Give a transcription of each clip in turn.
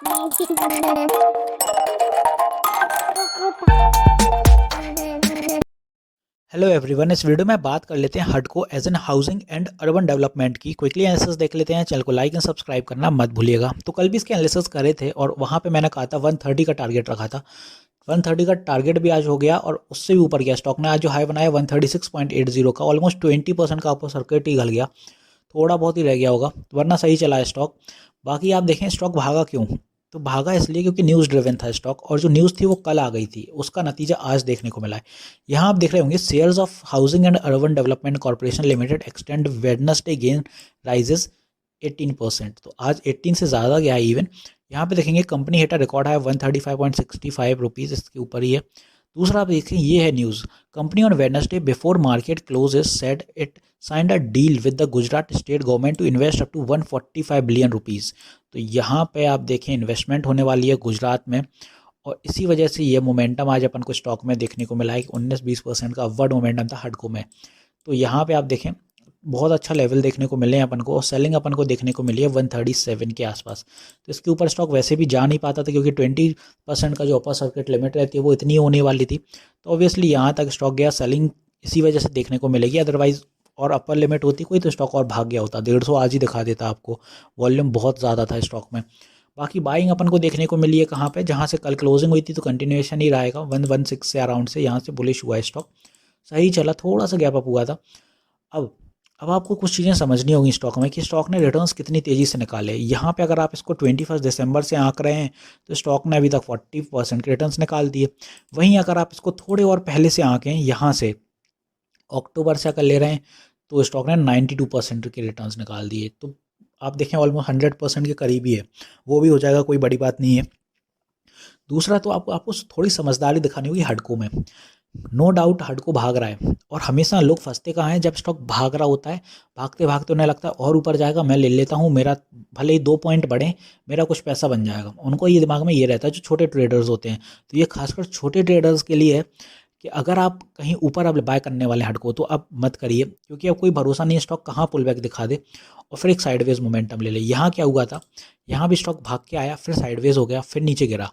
Hello everyone, इस video में बात कर लेते हैं हडको as an housing and urban development की। क्विकली एनालिसिस देख लेते हैं। चैनल को लाइक एंड सब्सक्राइब करना मत भूलिएगा। तो कल भी इसके एनालिसिस करे थे और वहाँ पे मैंने कहा था 130 का टारगेट रखा था। 130 का टारगेट भी आज हो गया और उससे भी ऊपर गया। स्टॉक ने आज जो हाई बनाया 136.80 का, ऑलमोस्ट 20% का अपर सर्किट ही गल गया। थोड़ा बहुत ही रह गया होगा, वरना सही चला है स्टॉक। बाकी आप देखें स्टॉक भागा क्यों, तो भागा इसलिए क्योंकि न्यूज़ ड्रिवन था स्टॉक, और जो न्यूज़ थी वो कल आ गई थी, उसका नतीजा आज देखने को मिला है। यहाँ आप देख रहे होंगे shares of housing and urban development corporation limited extend Wednesday gain rises 18%। तो आज 18 से ज़्यादा गया है इवन। यहाँ पे देखेंगे कंपनी हिट रिकॉर्ड है 135.65 रुपीज़, इसके ऊपर ही है। दूसरा आप देखें, ये है news. Company on Wednesday before market closes said it signed a deal with the Gujarat state government to invest up to 145 billion rupees. तो यहाँ पे आप देखें इन्वेस्टमेंट होने वाली है गुजरात में, और इसी वजह से ये मोमेंटम आज अपन को स्टॉक में देखने को मिला है कि 19-20% का अपवर्ड मोमेंटम था हडको में। तो यहाँ पे आप देखें बहुत अच्छा लेवल देखने को मिले हैं अपन को, और सेलिंग अपन को देखने को मिली है 137 के आसपास। तो इसके ऊपर स्टॉक वैसे भी जा नहीं पाता था, क्योंकि 20% का जो अपर सर्किट लिमिट रहती है वो इतनी होने वाली थी। तो ऑब्वियसली यहाँ तक स्टॉक गया, सेलिंग इसी वजह से देखने को मिलेगी। अदरवाइज और अपर लिमिट होती कोई तो स्टॉक और भाग गया होता, 150 आज ही दिखा देता आपको। वॉल्यूम बहुत ज़्यादा था स्टॉक में। बाकी बाइंग अपन को देखने को मिली है कहाँ पे, जहाँ से कल क्लोजिंग हुई थी, तो कंटिन्यूएशन ही रहेगा 116 से अराउंड से, यहाँ से बुलिश हुआ है स्टॉक। सही चला, थोड़ा सा गैप अप हुआ था। अब आपको कुछ चीज़ें समझनी होगी स्टॉक में कि स्टॉक ने रिटर्न्स कितनी तेज़ी से निकाले। यहाँ पे अगर आप इसको 21 दिसंबर से आंक रहे हैं तो स्टॉक ने अभी तक 40% के रिटर्न्स निकाल दिए। वहीं अगर आप इसको थोड़े और पहले से आंकें, यहाँ से अक्टूबर से अगर ले रहे हैं, तो स्टॉक ने 92% के रिटर्न्स निकाल दिए। तो आप देखें ऑलमोस्ट 100% के करीब ही है। वो भी हो जाएगा, कोई बड़ी बात नहीं है। दूसरा तो आपको थोड़ी समझदारी दिखानी होगी हडको में। नो डाउट हडको भाग रहा है, और हमेशा लोग फंसते कहाँ हैं, जब स्टॉक भाग रहा होता है, भागते भागते उन्हें लगता है और ऊपर जाएगा, मैं ले लेता हूँ, मेरा भले ही 2 पॉइंट बढ़े, मेरा कुछ पैसा बन जाएगा। उनको ये दिमाग में ये रहता है, जो छोटे ट्रेडर्स होते हैं। तो ये खासकर छोटे ट्रेडर्स के लिए है कि अगर आप कहीं ऊपर अब बाय करने वाले हडको, तो अब मत करिए, क्योंकि अब कोई भरोसा नहीं है स्टॉक कहाँ पुल बैक दिखा दे और फिर एक साइडवेज मोमेंटम ले ले। यहाँ क्या हुआ था, यहाँ भी स्टॉक भाग के आया, फिर साइडवेज हो गया, फिर नीचे गिरा,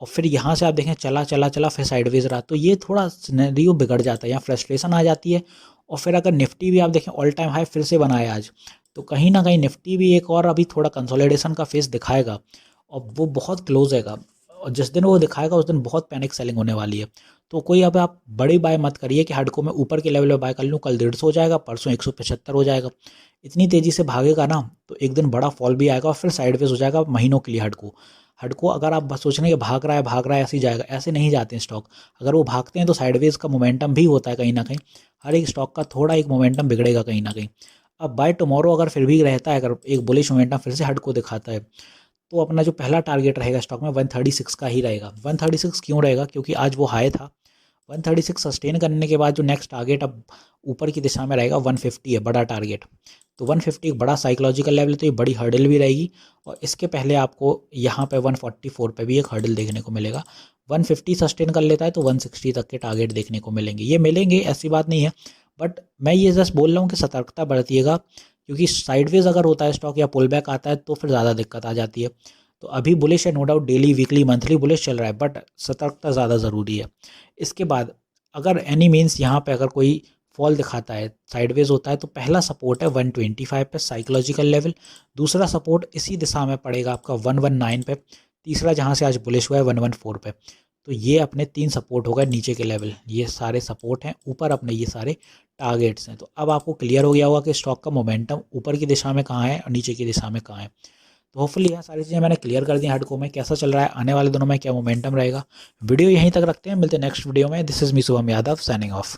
और फिर यहाँ से आप देखें चला चला चला, फिर साइडवेज रहा। तो ये थोड़ा सिनेरियो बिगड़ जाता है, यहाँ फ्रस्ट्रेशन आ जाती है। और फिर अगर निफ्टी भी आप देखें ऑल टाइम हाई फिर से बनाया आज, तो कहीं ना कहीं निफ्टी भी एक और अभी थोड़ा कंसोलिडेशन का फेस दिखाएगा, और वो बहुत क्लोज हैगा। और जिस दिन वो दिखाएगा उस दिन बहुत पैनिक सेलिंग होने वाली है। तो कोई अब आप बड़ी बाय मत करिए कि हडको में ऊपर के लेवल पे बाय कर लूँ, कल 150 हो जाएगा, परसों 175 हो जाएगा। इतनी तेज़ी से भागेगा ना, तो एक दिन बड़ा फॉल भी आएगा और फिर साइडवेज हो जाएगा महीनों के लिए हडको। हडको अगर आप बस सोच रहे हैं कि भाग रहा है ऐसे ही जाएगा, ऐसे नहीं जाते हैं स्टॉक। अगर वो भागते हैं तो साइडवेज का मोमेंटम भी होता है कहीं ना कहीं। हर एक स्टॉक का थोड़ा एक मोमेंटम बिगड़ेगा कहीं ना कहीं। अब बाय टुमारो अगर फिर भी रहता है, अगर एक बुलिश मोमेंटम फिर से हडको दिखाता है, तो अपना जो पहला टारगेट रहेगा स्टॉक में 136 का ही रहेगा। 136 क्यों रहेगा, क्योंकि आज वो हाई था। 136 सस्टेन करने के बाद जो नेक्स्ट टारगेट अब ऊपर की दिशा में रहेगा 150 है, बड़ा टारगेट। तो 150 एक बड़ा साइकोलॉजिकल लेवल है, तो ये बड़ी हर्डल भी रहेगी। और इसके पहले आपको यहाँ पे 144 पे भी एक हर्डल देखने को मिलेगा। 150 सस्टेन कर लेता है तो 160 तक के टारगेट देखने को मिलेंगे। ये मिलेंगे, ऐसी बात नहीं है, बट मैं ये जस्ट बोल रहा हूँ कि सतर्कता बरतिएगा, क्योंकि साइडवेज अगर होता है स्टॉक या पुल बैक आता है तो फिर ज़्यादा दिक्कत आ जाती है। तो अभी बुलिश है, no doubt, daily weekly monthly bullish चल रहा है, बट सतर्कता ज़्यादा ज़रूरी है। इसके बाद अगर एनी मीन्स यहाँ पे अगर कोई फॉल दिखाता है, साइडवेज होता है, तो पहला सपोर्ट है 125 पे साइकोलॉजिकल लेवल। दूसरा सपोर्ट इसी दिशा में पड़ेगा आपका 119 पे। तीसरा जहाँ से आज बुलिश हुआ है 114 पे। तो ये अपने 3 सपोर्ट हो गए नीचे के लेवल, ये सारे सपोर्ट हैं, ऊपर अपने ये सारे टारगेट्स हैं। तो अब आपको क्लियर हो गया होगा कि स्टॉक का मोमेंटम ऊपर की दिशा में कहाँ है और नीचे की दिशा में कहाँ है। तो होपफुली यह सारी चीज़ें मैंने क्लियर कर दी हडको में कैसा चल रहा है, आने वाले दिनों में क्या मोमेंटम रहेगा। वीडियो यहीं तक रखते हैं, मिलते हैं नेक्स्ट वीडियो में। This is me Shubham Yadav signing off.